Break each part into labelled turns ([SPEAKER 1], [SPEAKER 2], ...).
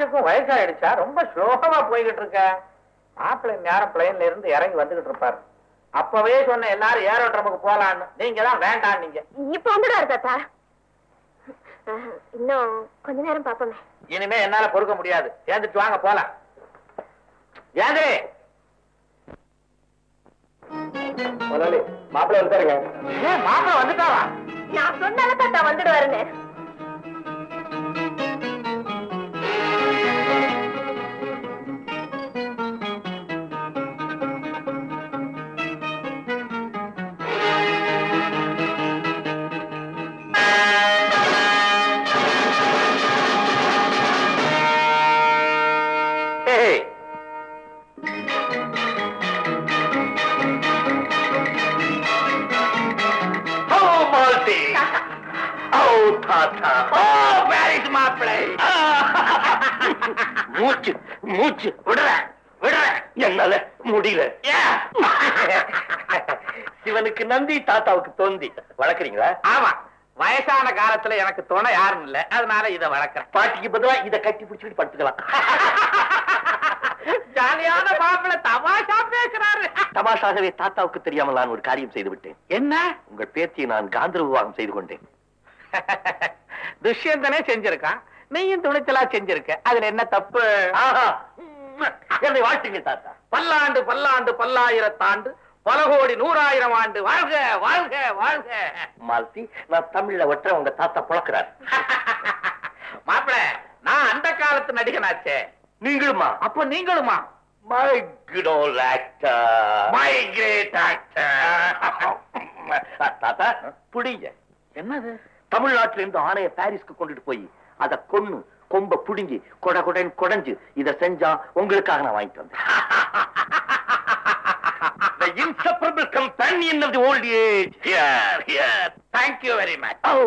[SPEAKER 1] வாட்சுக்கும் வயசாயிடுச்சா? ரொம்ப ஸ்லோகமா போய்கிட்டு இருக்க. மாப்பிள்ளை நேரம் பிளைன்ல இருந்து இறங்கி வந்துகிட்டு இருப்பாரு. அப்பவே சொன்ன எல்லாரும் ஏரோட்ரமுக்கு போலான்னு, நீங்க தான் வேண்டாம். நீங்க
[SPEAKER 2] இப்ப வந்துடுவாரு தாத்தா. இன்னும் கொஞ்ச நேரம் பாப்போமே.
[SPEAKER 1] இனிமே என்னால பொறுக்க முடியாது. ஏந்துட்டு வாங்க போலாம். ஏந்திரி. மாப்பிள்ளை வந்துருங்க. மாப்பிள்ளை வந்துட்டாவா?
[SPEAKER 2] நான் சொன்னால தாத்தா வந்துடுவாருன்னு.
[SPEAKER 3] மூச்சு மூச்சு விடுறேன் விடுறேன், என்னால முடியல. சிவனுக்கு நந்தி, தாத்தாவுக்கு தொந்தி. வளர்க்குறீங்களா?
[SPEAKER 1] ஆமா, வயசான காலத்துல எனக்கு துணை யாரும் இல்ல, அதனால இதை வளர்க்கிறேன்.
[SPEAKER 3] பாட்டிக்கு பதிலா இதை கட்டி பிடிச்சிட்டு படுத்துக்கலாம்.
[SPEAKER 1] ஜாலியான மாப்பிள்ளை தமாஷா பேசுறாரு.
[SPEAKER 3] தமாஷாகவே தாத்தாவுக்கு தெரியாமல் நான் ஒரு காரியம் செய்து விட்டேன்.
[SPEAKER 1] என்ன?
[SPEAKER 3] உங்கள் பேத்தியை நான் காந்தர்வ விவாகம் செய்து கொண்டேன்.
[SPEAKER 1] துஷ்யந்தனே செஞ்சிருக்கான், நீயும் துணிச்சலா செஞ்சிருக்க. அதுல என்ன தப்பு?
[SPEAKER 3] என்னை வாழ்த்துங்க தாத்தா.
[SPEAKER 1] பல்லாண்டு பல்லாண்டு பல்லாயிரத்தாண்டு பல கோடி 100,000 ஆண்டு வாழ்க வாழ்க வாழ்க.
[SPEAKER 3] மால்தி, நான் தமிழ்ல ஒற்ற உங்க தாத்தா புழக்கிறார்.
[SPEAKER 1] மாப்பிள்ள, நான் அந்த காலத்து நடிகனாச்சே.
[SPEAKER 3] நீங்களுமா?
[SPEAKER 1] அப்ப நீங்களுமா?
[SPEAKER 3] My good old actor,
[SPEAKER 1] my great actor.
[SPEAKER 3] தாத்தா புடிங்க.
[SPEAKER 1] என்னது?
[SPEAKER 3] தமிழ்நாட்டில இருந்து ஆணைய பாரிஸ்க்கு கொண்டுட்டு போய் அத கொன்னு கொம்ப புடுங்கி கொட கொடைன்னு கொடைஞ்சு இத செஞ்சா உங்களுக்காக நான் வாங்கிட்டு வந்தேன். The inseparable companion of the old age. Here, here.
[SPEAKER 1] Thank you very much.
[SPEAKER 3] Oh,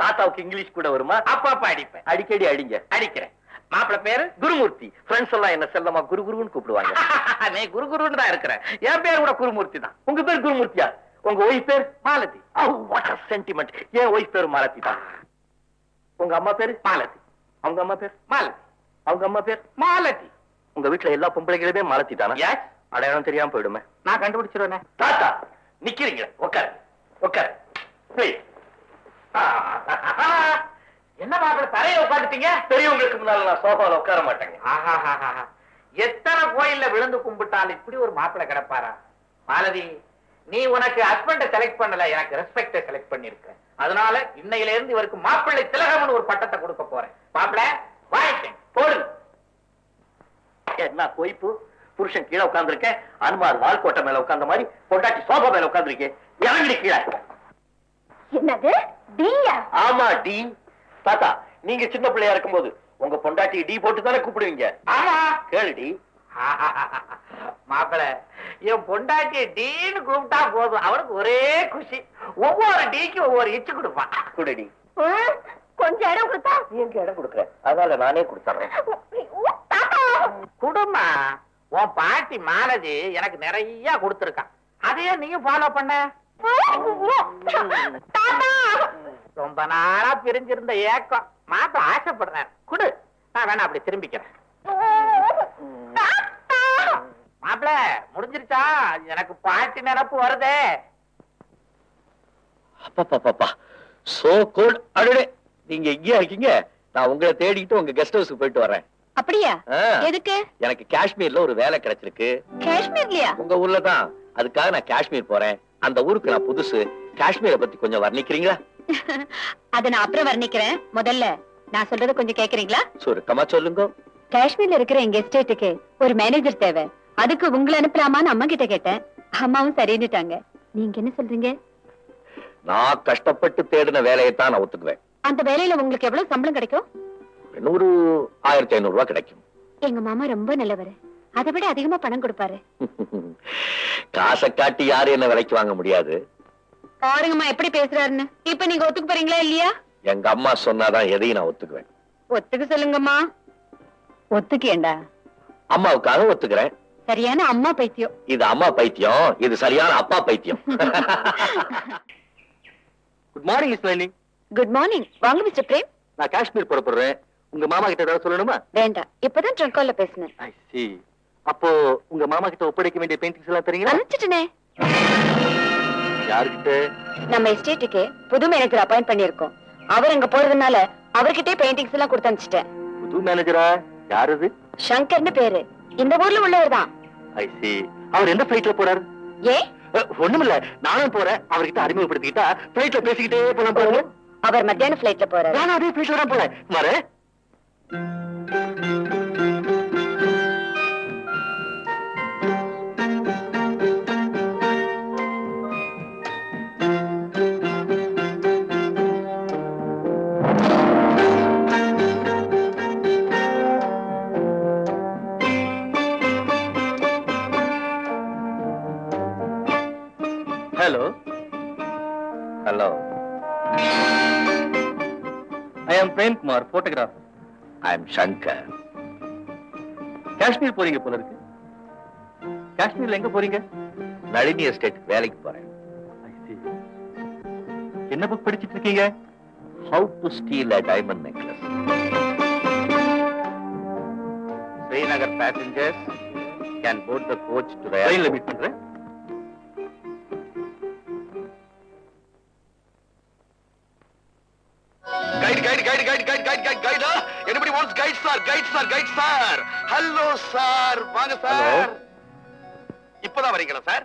[SPEAKER 3] தாத்தாவுக்கு இங்கிலீஷ் கூட வருமா?
[SPEAKER 1] அப்பப்ப அடிப்பேன்.
[SPEAKER 3] அடிக்கடி அடிங்க.
[SPEAKER 1] அடிக்கிறேன். மாப்பிள்ள பேரு?
[SPEAKER 3] குருமூர்த்தி. ஃப்ரெண்ட்ஸ் எல்லாம் என்ன செல்லமா குரு குருன்னு கூப்பிடுவாங்க.
[SPEAKER 1] நீ குரு குருன்னு தான் இருக்கிற. என் பேர் கூட குருமூர்த்தி தான்.
[SPEAKER 3] உங்க பேர் குருமூர்த்தியா? உங்க ஒய்ஃப் பேர்
[SPEAKER 1] Malathi.
[SPEAKER 3] Oh, what a sentiment. N wife பேர் மாலதி தான். உங்க அம்மா பேரு
[SPEAKER 1] மாலதி.
[SPEAKER 3] அவங்க அம்மா பேர்
[SPEAKER 1] மாலதி.
[SPEAKER 3] அவங்க அம்மா பேர்
[SPEAKER 1] மாலதி.
[SPEAKER 3] உங்க வீட்டுல எல்லா பொம்பளைகளுமே மாலதி தானா?
[SPEAKER 1] Yes.
[SPEAKER 3] அடையாளம் தெரியாம போயிடுமே.
[SPEAKER 1] நான் கண்டுபிடிச்சிருவேன்.
[SPEAKER 3] தாத்தா நிக்கிறீங்க, உட்காரு உட்காரு ப்ளீஸ்.
[SPEAKER 1] என்ன மாப்பிள்ள தரையில உட்காந்துட்டீங்க?
[SPEAKER 3] பெரியவங்களுக்கு முன்னால நான் சோஃபால உட்கார மாட்டேங்க.
[SPEAKER 1] எத்தனை கோயில்ல விழுந்து கும்பிட்டாலும் இப்படி ஒரு மாப்பிள்ளை கிடப்பாரா? மாலதி, நீ உனக்கு ஹஸ்பண்ட செலக்ட் பண்ணல, எனக்கு ரெஸ்பெக்ட செலக்ட் பண்ணிருக்க. அதனால இன்னையில இருந்து இவருக்கு மாப்பிள்ளை திலகம்னு ஒரு பட்டத்தை கொடுக்க போறேன். மாப்பிள்ளை வாங்கிட்டேன், போடு.
[SPEAKER 3] என்ன கோய்ப்பு? புருஷன் கீழே உட்கார்ந்துருக்கேன், அனுமார் வால்கோட்டை மேல உட்கார்ந்த மாதிரி பொண்டாட்டி சோஃபா மேல உட்கார்ந்துருக்கேன். இறங்கி கீழே.
[SPEAKER 2] என்னது? டீயா?
[SPEAKER 3] ஆமா, டி. தாத்தா, நீங்க சின்ன பிள்ளையா இருக்கும்போது உங்க பொண்டாட்டி டி போட்டு தானே கூப்பிடுவீங்க?
[SPEAKER 1] ஆமா,
[SPEAKER 3] கேளுடி.
[SPEAKER 1] மாப்பிள்ள, என் பொண்டாட்டிய டீன்னு கூப்பிட்டா போதும், அவனுக்கு ஒரே குஷி. ஒவ்வொரு டீக்கு ஒவ்வொரு இச்சு கொடுப்பான்.
[SPEAKER 3] குடடி.
[SPEAKER 2] கொஞ்சம் இடம் கொடுத்தா?
[SPEAKER 3] நீ எங்க இடம் கொடுக்குற? அதனால நானே கொடுத்துறேன்.
[SPEAKER 1] குடுமா, உன் பாட்டி மாலதி எனக்கு நிறைய கொடுத்துருக்கான். அதையே நீங்க ஃபாலோ பண்ண. ரொம்ப நாளா பிரிஞ்சிருந்த ஏக்கம் மாத்த ஆசைப்படுறேன். குடு, நான் வேணா அப்படி திரும்பிக்கிறேன். மாப்பிள்ள, முடிஞ்சிருச்சா? எனக்கு பாட்டி நினப்பு வருதே.
[SPEAKER 3] அப்பா சோ கோல்ட். அடடே, நீங்க எங்கேயா இருக்கீங்க? நான் உங்களை தேடிக்கிட்டு உங்க கெஸ்ட் ஹவுஸ்க்கு போயிட்டு வரேன்.
[SPEAKER 2] அப்படியா? எதுக்கு?
[SPEAKER 3] எனக்கு காஷ்மீர்ல ஒரு வேலை கிடைச்சிருக்கு.
[SPEAKER 2] காஷ்மீர்லயா?
[SPEAKER 3] உங்க ஊர்ல தான். அதுக்காக நான் காஷ்மீர் போறேன். அந்த ஊருக்கு நான் புதுசு. காஷ்மீரை பத்தி கொஞ்சம் வர்ணிக்கிறீங்களா?
[SPEAKER 2] அத நான் அப்புறம் வர்ணிக்கிறேன். முதல்ல நான் சொல்றத கொஞ்சம் கேக்குறீங்களா?
[SPEAKER 3] சுருக்கமா சொல்லுங்க.
[SPEAKER 2] காஷ்மீர்ல இருக்கிற எங்க எஸ்டேட்டுக்கு ஒரு மேனேஜர் தேவை. அதுக்கு உங்களை அனுப்பலாமான்னு அம்மா கிட்ட கேட்டேன். அம்மாவும் சரின்னுட்டாங்க. நீங்க என்ன சொல்றீங்க?
[SPEAKER 3] நான் கஷ்டப்பட்டு தேடின வேலையைத்தான் நான் ஒத்துக்குவேன்.
[SPEAKER 2] அந்த வேலையில உங்களுக்கு எவ்வளவு சம்பளம் கிடைக்கும்?
[SPEAKER 3] 1500 ரூபாய் கிடைக்கும்.
[SPEAKER 2] எங்க மாமா ரொம்ப நல்லவர். அதை விட அதிகமா பணம் கொடுப்பாரு.
[SPEAKER 3] காசை காட்டி யாரும் என்ன விலைக்கு வாங்க முடியாது.
[SPEAKER 2] பாருங்கம்மா எப்படி பேசுறாருன்னு. இப்ப நீங்க ஒத்துக்கு போறீங்களா இல்லையா?
[SPEAKER 3] எங்க அம்மா சொன்னாதான் எதையும் நான் ஒத்துக்குவேன்.
[SPEAKER 2] ஒத்துக்க சொல்லுங்கம்மா. ஒத்துக்கேண்டா?
[SPEAKER 3] அம்மாவுக்காக ஒத்துக்கிறேன்.
[SPEAKER 2] சரியான அம்மா பைத்தியம்.
[SPEAKER 3] இது அம்மா பைத்தியம், இது சரியான அப்பா பைத்தியம். Good morning miss lining.
[SPEAKER 2] Good morning. வாங்க மிஸ்டர் பிரேம்.
[SPEAKER 3] நான் காஷ்மீர் புறப்படுறேன். உங்க மாமா கிட்ட ஏதாவது சொல்லணுமா?
[SPEAKER 2] வேண்டாம், இப்பதான் ட்ரங்கால பேசினேன்.
[SPEAKER 3] I see. அப்போ உங்க மாமா கிட்ட ஒப்படைக்க வேண்டிய பெயிண்டிங்ஸ் எல்லாம் தெரியுங்களா?
[SPEAKER 2] அனுப்பிச்சிட்டனே.
[SPEAKER 3] யாருக்கிட்ட?
[SPEAKER 2] நம்ம எஸ்டேட்டுக்கு புது மேனேஜர் அப்பாயிண்ட் பண்ணிருக்கோம். அவர் அங்க போறதுனால அவர்கிட்டே பெயிண்டிங்ஸ் எல்லாம் கொடுத்து அனுப்பிச்சிட்டேன்.
[SPEAKER 3] புது மேனேஜரா? யார் அது?
[SPEAKER 2] சங்கர்னு பேரு, இந்த ஊர்ல உள்ளவர் தான்.
[SPEAKER 3] I see. அவர் எந்த ஃபிளைட்ல போறாரு?
[SPEAKER 2] ஏ
[SPEAKER 3] ஒண்ணுமில்ல, நானும் போறேன். அவர்கிட்ட அறிமுகப்படுத்திக்கிட்டா ஃபிளைட்ல பேசிக்கிட்டே போலாம் பாருங்க.
[SPEAKER 2] அவர் மத்தியான ஃபிளைட்ல போறாரு.
[SPEAKER 3] நானும் அதே ஃபிளைட்ல தான் போறேன். வரேன். Hello. Hello. I am Prem Kumar, photographer. I am Shankar. Kashmir போறீங்க போல இருக்கு. காஷ்மீர்ல எங்க போறீங்க? நளினி எஸ்டேட் வேலைக்கு போறேன். I see. என்ன புக் படிச்சிட்டு இருக்கீங்க? How to steal a diamond necklace. Srinagar passengers can board the coach to the train. Meet பண்றேன்.
[SPEAKER 4] Guide. Anybody wants guide, sir? Guide, sir. Hello, sir. வாங்க சார். இப்பதான் வரீங்களா சார்?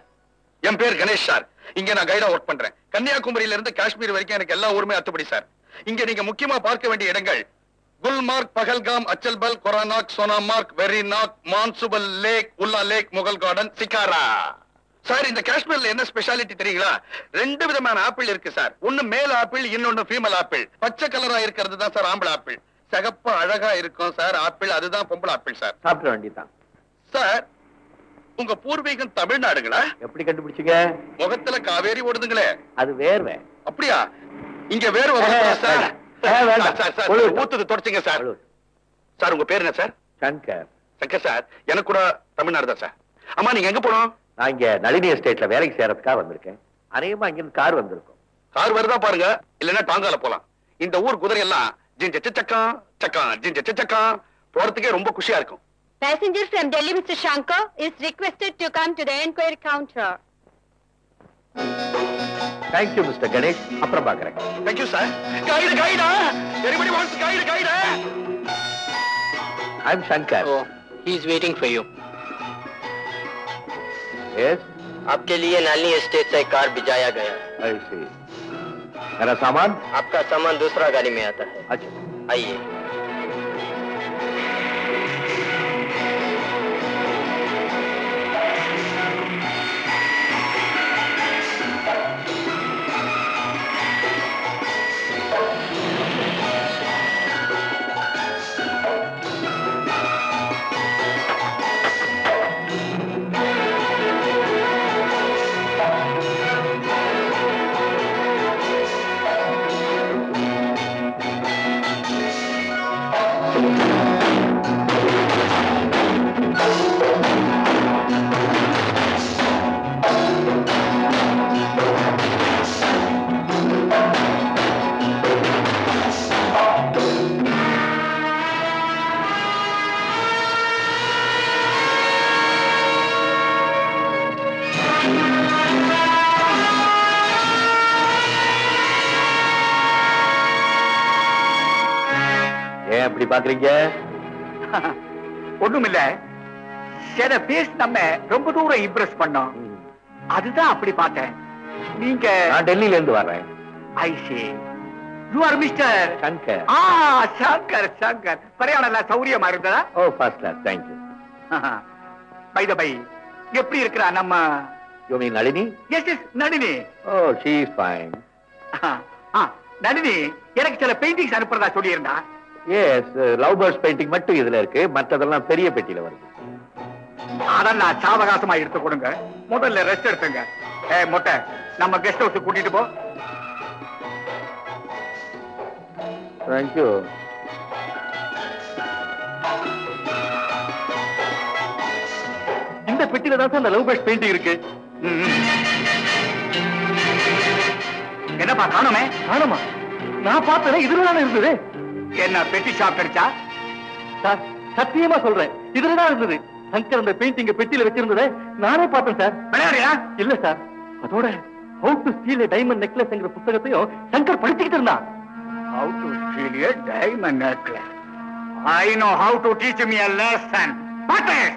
[SPEAKER 4] என் பேர் கணேஷ் சார். இங்க நான் கைடா ஒர்க் பண்றேன். கன்னியாகுமரியில இருந்து காஷ்மீர் வரைக்கும் எனக்கு எல்லா ஊருமே அத்துப்படி சார். இங்க நீங்க முக்கியமா பார்க்க வேண்டிய இடங்கள் குல்மார்க், பகல்காம், அச்சல்பல், கொரானாக், சோனாமார்க், வெரிநாக், மான்சுபல் லேக், உல்லா லேக், முகல் கார்டன், சிகாரா. சார், இந்த காஷ்மீர்ல என்ன ஸ்பெஷாலிட்டி தெரியுங்களா? 2 விதமான ஆப்பிள் இருக்கு சார். ஒன்னு மேல் ஆப்பிள், இன்னொன்னு ஃபீமேல் ஆப்பிள். பச்சை கலரா இருக்கிறது தான் சார் ஆம்பளை ஆப்பிள். சிகப்பா அழகா இருக்கும் சார் ஆப்பிள், அதுதான் பொம்பளை ஆப்பிள் சார்.
[SPEAKER 3] சாப்பிட வேண்டியதான்.
[SPEAKER 4] சார், உங்க பூர்வீகம் தமிழ்நாடுங்களா?
[SPEAKER 3] எப்படி கண்டுபிடிச்சீங்க?
[SPEAKER 4] முகத்துல காவேரி ஓடுதுங்களே.
[SPEAKER 3] அது வேர்வை.
[SPEAKER 4] அப்படியா? இங்க வேர்வை வருதா சார்?
[SPEAKER 3] வேண்டாம்.
[SPEAKER 4] சார் ஊத்துது தொடச்சிங்க சார். சார், உங்க பேர் என்ன சார்?
[SPEAKER 3] சங்கர்.
[SPEAKER 4] சங்கர் சார், எனக்கு கூட தமிழ்நாடு தான் சார். அம்மா, நீங்க எங்க போனோம்?
[SPEAKER 3] நான் இங்க நளினி எஸ்டேட்ல வேலைக்கு சேரதுக்காக வந்திருக்கேன். அநேகமா இங்கிருந்து கார் வந்திருக்கும்.
[SPEAKER 4] கார் வருதா பாருங்க, இல்லன்னா டாங்கால போலாம். இந்த ஊர் குதிரை எல்லாம் ஜிஞ்ச சக்கம் சக்கம் ஜிஞ்ச சக்கம் போறதுக்கே ரொம்ப குஷியா இருக்கும்.
[SPEAKER 2] Passenger from Delhi, Mr. Shankar, is requested to come to the enquiry counter.
[SPEAKER 3] Thank you, Mr. Ganesh. அப்புறம் பார்க்கறேன்.
[SPEAKER 4] Thank you, sir. Guide. Everybody wants guide.
[SPEAKER 3] I'm Shankar.
[SPEAKER 5] Oh, he is waiting for you.
[SPEAKER 3] Yes,
[SPEAKER 5] आपके लिए Nalini estate से car भिजाया गया।
[SPEAKER 3] I see. मेरा सामान?
[SPEAKER 5] आपका सामान दूसरा गाड़ी में आता है।
[SPEAKER 3] अच्छा,
[SPEAKER 5] आइए।
[SPEAKER 3] ஏன் அப்படி பாக்குறீங்க?
[SPEAKER 1] ஒண்ணுமில்ல, சில பேஸ் நம்ம ரொம்ப தூரம் இம்ப்ரெஸ் பண்ணோம், அதுதான் அப்படி பார்த்தேன். நீங்க?
[SPEAKER 3] நான் டெல்லியில இருந்து வர்றேன்.
[SPEAKER 1] I see. You are mister
[SPEAKER 3] Shankar.
[SPEAKER 1] Shankar. பிரயாணம் எல்லாம் சௌரியமா இருந்ததா?
[SPEAKER 3] Oh, first class. Thank you.
[SPEAKER 1] By the by, எப்படி இருக்கிறா நம்ம?
[SPEAKER 3] You mean Nalini?
[SPEAKER 1] Yes, Nalini.
[SPEAKER 3] Oh, she is fine.
[SPEAKER 1] Nalini எனக்கு சில பெயிண்டிங்ஸ் அனுப்புறதா சொல்லியிருந்தா.
[SPEAKER 3] எஸ், லவ் பேர்ட்ஸ் பெயிண்டிங் மட்டும் இதுல இருக்கு, மற்றதெல்லாம் பெரிய பெட்டியில வருது.
[SPEAKER 1] அதெல்லாம் சாவகாசமா எடுத்து கொடுங்க, முதல்ல ரெஸ்ட் எடுத்துங்க. மொட்டை, நம்ம கெஸ்ட் ஹவுஸ் கூட்டிட்டு போ.
[SPEAKER 3] Thank you.
[SPEAKER 1] இந்த பெட்டியில தான் அந்த லவ் பேர்ட்ஸ் பெயிண்டிங் இருக்கு. என்னப்பா காணுமே?
[SPEAKER 3] காணுமா? நான் பார்த்தேன், இதுல தானே இருந்தது.
[SPEAKER 6] என்ன பெட்டி ஷாப் கிடைச்சா?
[SPEAKER 3] சார் சத்தியமா சொல்றேன், இதுலதான் இருந்தது. சங்கர் அந்த பெயிண்டிங்க பெட்டியில வச்சிருந்ததை நானே பார்த்தேன் சார்.
[SPEAKER 6] விளையாடுறியா?
[SPEAKER 3] இல்ல சார், அதோட ஹவு டு ஸ்டீல் டைமண்ட் நெக்லஸ்ங்கிற புத்தகத்தையும் சங்கர் படிச்சுக்கிட்டு இருந்தான்.
[SPEAKER 6] How to steal a diamond necklace. I know how to teach me a lesson. What is?